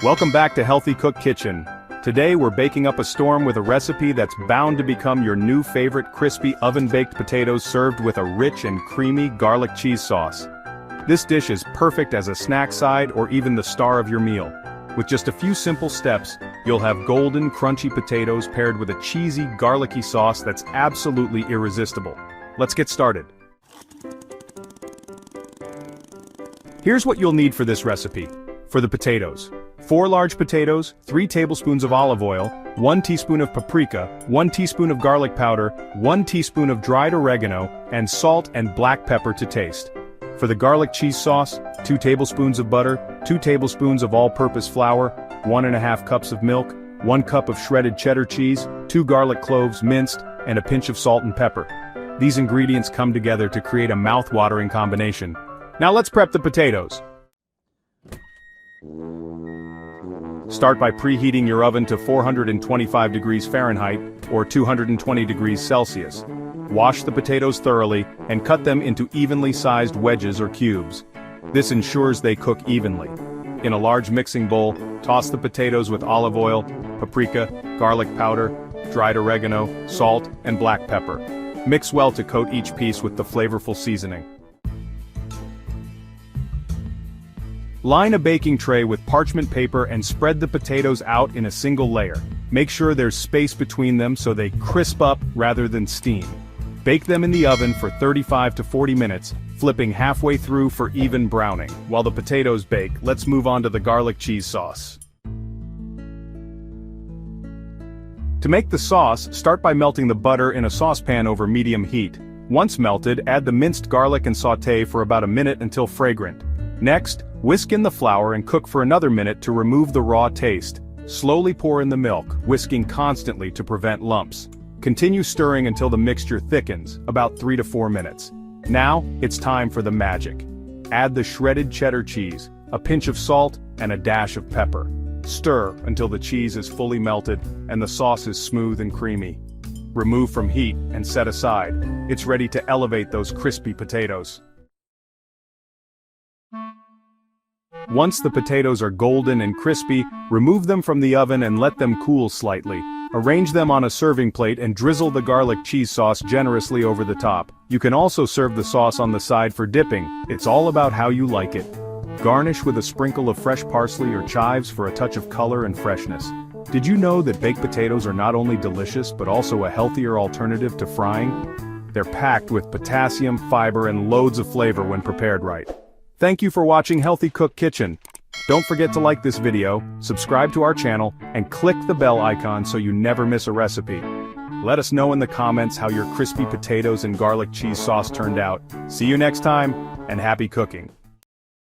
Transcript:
Welcome back to Healthy Cook Kitchen. Today we're baking up a storm with a recipe that's bound to become your new favorite: crispy oven-baked potatoes served with a rich and creamy garlic cheese sauce. This dish is perfect as a snack side or even the star of your meal. With just a few simple steps, you'll have golden, crunchy potatoes paired with a cheesy, garlicky sauce that's absolutely irresistible. Let's get started. Here's what you'll need for this recipe. For the potatoes: 4 large potatoes, 3 tablespoons of olive oil, 1 teaspoon of paprika, 1 teaspoon of garlic powder, 1 teaspoon of dried oregano, and salt and black pepper to taste. For the garlic cheese sauce: 2 tablespoons of butter, 2 tablespoons of all-purpose flour, 1½ cups of milk, 1 cup of shredded cheddar cheese, 2 garlic cloves minced, and a pinch of salt and pepper. These ingredients come together to create a mouth-watering combination. Now let's prep the potatoes. Start by preheating your oven to 425 degrees Fahrenheit, or 220 degrees Celsius. Wash the potatoes thoroughly, and cut them into evenly sized wedges or cubes. This ensures they cook evenly. In a large mixing bowl, toss the potatoes with olive oil, paprika, garlic powder, dried oregano, salt, and black pepper. Mix well to coat each piece with the flavorful seasoning. Line a baking tray with parchment paper and spread the potatoes out in a single layer. Make sure there's space between them so they crisp up rather than steam. Bake them in the oven for 35 to 40 minutes, flipping halfway through for even browning. While the potatoes bake, let's move on to the garlic cheese sauce. To make the sauce, start by melting the butter in a saucepan over medium heat. Once melted, add the minced garlic and sauté for about a minute until fragrant. Next, whisk in the flour and cook for another minute to remove the raw taste. Slowly pour in the milk, whisking constantly to prevent lumps. Continue stirring until the mixture thickens, about 3 to 4 minutes. Now, it's time for the magic. Add the shredded cheddar cheese, a pinch of salt, and a dash of pepper. Stir until the cheese is fully melted and the sauce is smooth and creamy. Remove from heat and set aside. It's ready to elevate those crispy potatoes. Once the potatoes are golden and crispy, remove them from the oven and let them cool slightly. Arrange them on a serving plate and drizzle the garlic cheese sauce generously over the top. You can also serve the sauce on the side for dipping. It's all about how you like it. Garnish with a sprinkle of fresh parsley or chives for a touch of color and freshness. Did you know that baked potatoes are not only delicious but also a healthier alternative to frying? They're packed with potassium, fiber, and loads of flavor when prepared right. Thank you for watching Healthy Cook Kitchen. Don't forget to like this video, subscribe to our channel, and click the bell icon so you never miss a recipe. Let us know in the comments how your crispy potatoes and garlic cheese sauce turned out. See you next time, and happy cooking.